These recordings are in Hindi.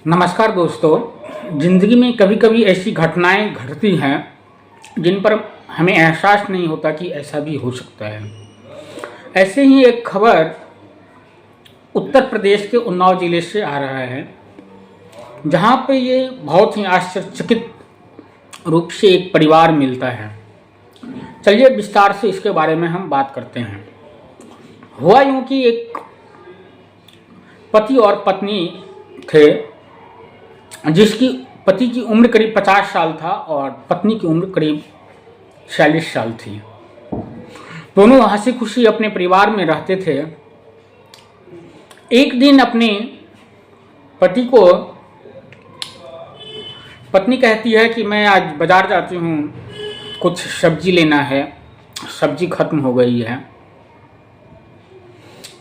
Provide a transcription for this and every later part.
नमस्कार दोस्तों। ज़िंदगी में कभी कभी ऐसी घटनाएं घटती हैं जिन पर हमें एहसास नहीं होता कि ऐसा भी हो सकता है। ऐसे ही एक खबर उत्तर प्रदेश के उन्नाव ज़िले से आ रहा है, जहां पे ये बहुत ही आश्चर्यचकित रूप से एक परिवार मिलता है। चलिए विस्तार से इसके बारे में हम बात करते हैं। हुआ यूं कि एक पति और पत्नी थे, जिसकी पति की उम्र करीब 50 साल था और पत्नी की उम्र करीब 46 साल थी। दोनों हंसी खुशी अपने परिवार में रहते थे। एक दिन अपने पति को पत्नी कहती है कि मैं आज बाजार जाती हूँ, कुछ सब्जी लेना है, सब्जी खत्म हो गई है।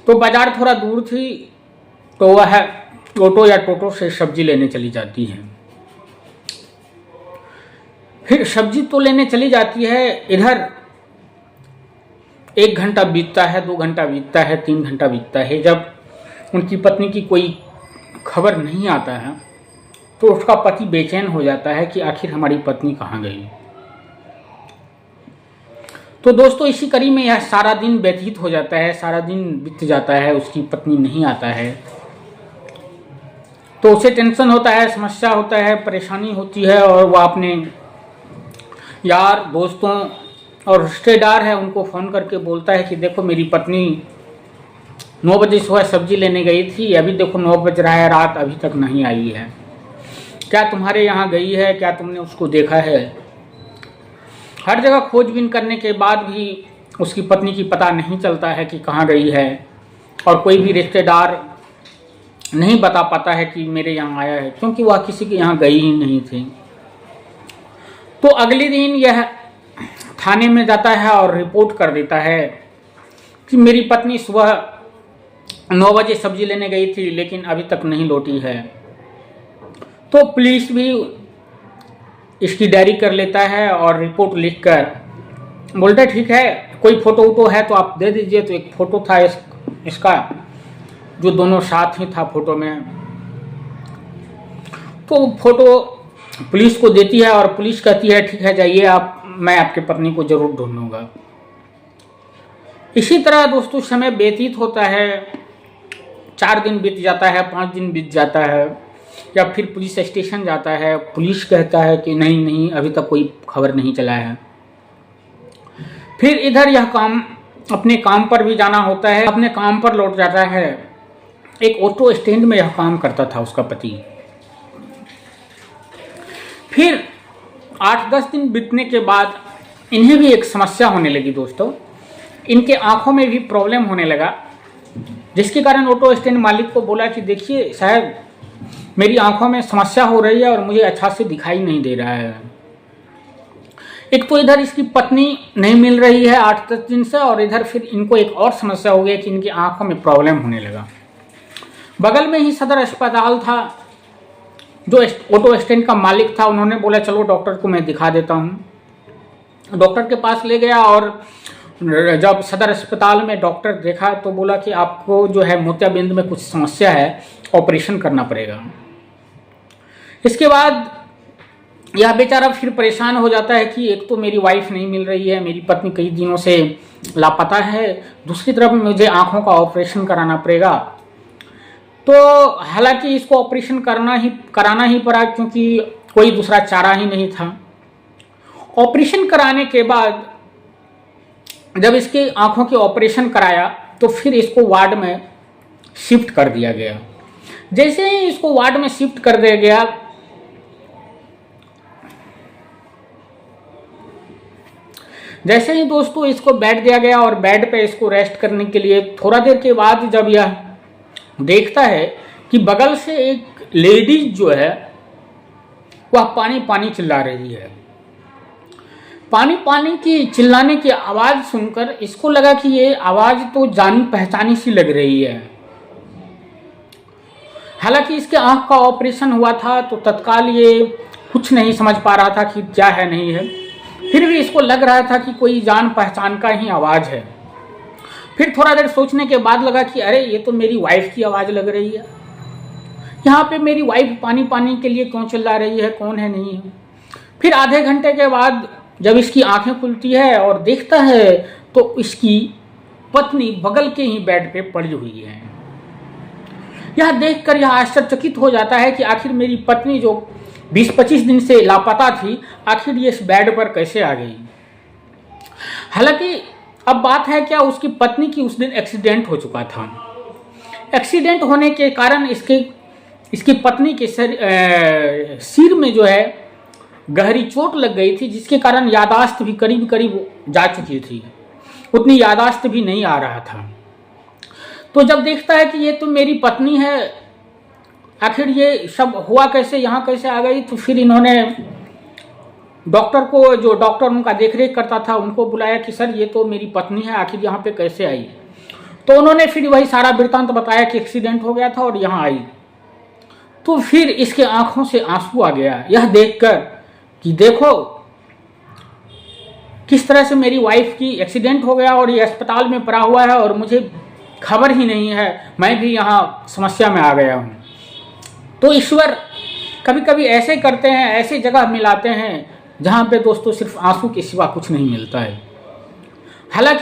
तो बाजार थोड़ा दूर थी, तो वह ऑटो या टोटो से सब्जी लेने चली जाती है। फिर सब्जी तो लेने चली जाती है, इधर 1 घंटा बीतता है, 2 घंटा बीतता है, 3 घंटा बीतता है। जब उनकी पत्नी की कोई खबर नहीं आता है तो उसका पति बेचैन हो जाता है कि आखिर हमारी पत्नी कहाँ गई। तो दोस्तों, इसी कड़ी में यह सारा दिन व्यतीत हो जाता है, सारा दिन बीत जाता है, उसकी पत्नी नहीं आता है। तो उसे टेंशन होता है, समस्या होता है, परेशानी होती है और वह अपने यार दोस्तों और रिश्तेदार है उनको फ़ोन करके बोलता है कि देखो मेरी पत्नी 9 बजे सुबह सब्जी लेने गई थी, अभी देखो 9 बज रहा है, रात अभी तक नहीं आई है। क्या तुम्हारे यहाँ गई है? क्या तुमने उसको देखा है? हर जगह खोजबीन करने के बाद भी उसकी पत्नी की पता नहीं चलता है कि कहाँ गई है, और कोई भी रिश्तेदार नहीं बता पाता है कि मेरे यहाँ आया है, क्योंकि वह किसी के यहाँ गई ही नहीं थी। तो अगले दिन यह थाने में जाता है और रिपोर्ट कर देता है कि मेरी पत्नी सुबह 9 बजे सब्जी लेने गई थी, लेकिन अभी तक नहीं लौटी है। तो पुलिस भी इसकी डायरी कर लेता है और रिपोर्ट लिखकर बोलता ठीक है, कोई फोटो वोटो है तो आप दे दीजिए। तो एक फ़ोटो था इसका, जो दोनों साथ ही था फोटो में। तो फोटो पुलिस को देती है और पुलिस कहती है ठीक है, जाइए आप, मैं आपके पत्नी को जरूर ढूंढूंगा। इसी तरह दोस्तों समय व्यतीत होता है, 4 दिन बीत जाता है, 5 दिन बीत जाता है, या फिर पुलिस स्टेशन जाता है, पुलिस कहता है कि नहीं नहीं अभी तक कोई खबर नहीं चला है। फिर इधर यह काम अपने काम पर भी जाना होता है, अपने काम पर लौट जाता है। एक ऑटो स्टैंड में यह काम करता था उसका पति। फिर 8-10 दिन बीतने के बाद इन्हें भी एक समस्या होने लगी दोस्तों। इनके आंखों में भी प्रॉब्लम होने लगा, जिसके कारण ऑटो स्टैंड मालिक को बोला कि देखिए साहब, मेरी आंखों में समस्या हो रही है और मुझे अच्छा से दिखाई नहीं दे रहा है। एक तो इधर इसकी पत्नी नहीं मिल रही है 8-10 दिन से, और इधर फिर इनको एक और समस्या हो गई कि इनकी आंखों में प्रॉब्लम होने लगा। बगल में ही सदर अस्पताल था, जो ऑटो स्टैंड का मालिक था, उन्होंने बोला चलो डॉक्टर को मैं दिखा देता हूँ। डॉक्टर के पास ले गया और जब सदर अस्पताल में डॉक्टर देखा तो बोला कि आपको जो है मोतियाबिंद में कुछ समस्या है, ऑपरेशन करना पड़ेगा। इसके बाद यह बेचारा फिर परेशान हो जाता है कि एक तो मेरी वाइफ नहीं मिल रही है, मेरी पत्नी कई दिनों से लापता है, दूसरी तरफ मुझे आंखों का ऑपरेशन कराना पड़ेगा। तो हालांकि इसको ऑपरेशन कराना ही पड़ा, क्योंकि कोई दूसरा चारा ही नहीं था। ऑपरेशन कराने के बाद जब इसकी आंखों के ऑपरेशन कराया तो फिर इसको वार्ड में शिफ्ट कर दिया गया। जैसे ही इसको वार्ड में शिफ्ट कर दिया गया, जैसे ही दोस्तों इसको बैठ दिया गया और बेड पे इसको रेस्ट करने के लिए, थोड़ा देर के बाद जब यह देखता है कि बगल से एक लेडीज जो है वह पानी पानी चिल्ला रही है। पानी पानी की चिल्लाने की आवाज़ सुनकर इसको लगा कि ये आवाज़ तो जानी पहचानी सी लग रही है। हालांकि इसके आँख का ऑपरेशन हुआ था तो तत्काल ये कुछ नहीं समझ पा रहा था कि क्या है नहीं है, फिर भी इसको लग रहा था कि कोई जान पहचान का ही आवाज़ है। फिर थोड़ा देर सोचने के बाद लगा कि अरे ये तो मेरी वाइफ की आवाज़ लग रही है। यहाँ पे मेरी वाइफ पानी पानी के लिए क्यों चिल्ला रही है, कौन है नहीं है। फिर आधे घंटे के बाद जब इसकी आंखें खुलती है और देखता है तो इसकी पत्नी बगल के ही बेड पे पड़ी हुई है। यह देखकर यह आश्चर्यचकित हो जाता है कि आखिर मेरी पत्नी जो 20-25 दिन से लापता थी, आखिर ये इस बेड पर कैसे आ गई। हालांकि अब बात है क्या, उसकी पत्नी की उस दिन एक्सीडेंट हो चुका था। एक्सीडेंट होने के कारण इसकी पत्नी के सिर में जो है गहरी चोट लग गई थी, जिसके कारण यादाश्त भी करीब करीब जा चुकी थी, उतनी यादाश्त भी नहीं आ रहा था। तो जब देखता है कि ये तो मेरी पत्नी है, आखिर ये सब हुआ कैसे, यहाँ कैसे आ गई, तो फिर इन्होंने डॉक्टर को, जो डॉक्टर उनका देखरेख करता था, उनको बुलाया कि सर ये तो मेरी पत्नी है, आखिर यहाँ पे कैसे आई। तो उन्होंने फिर वही सारा वृत्तांत बताया कि एक्सीडेंट हो गया था और यहाँ आई। तो फिर इसके आंखों से आंसू आ गया यह देखकर कि देखो किस तरह से मेरी वाइफ की एक्सीडेंट हो गया और ये अस्पताल में पड़ा हुआ है और मुझे खबर ही नहीं है, मैं भी यहाँ समस्या में आ गया हूँ। तो ईश्वर कभी कभी ऐसे करते हैं, ऐसे जगह मिलाते हैं जहाँ पे दोस्तों सिर्फ आंसू के सिवा कुछ नहीं मिलता है। हालांकि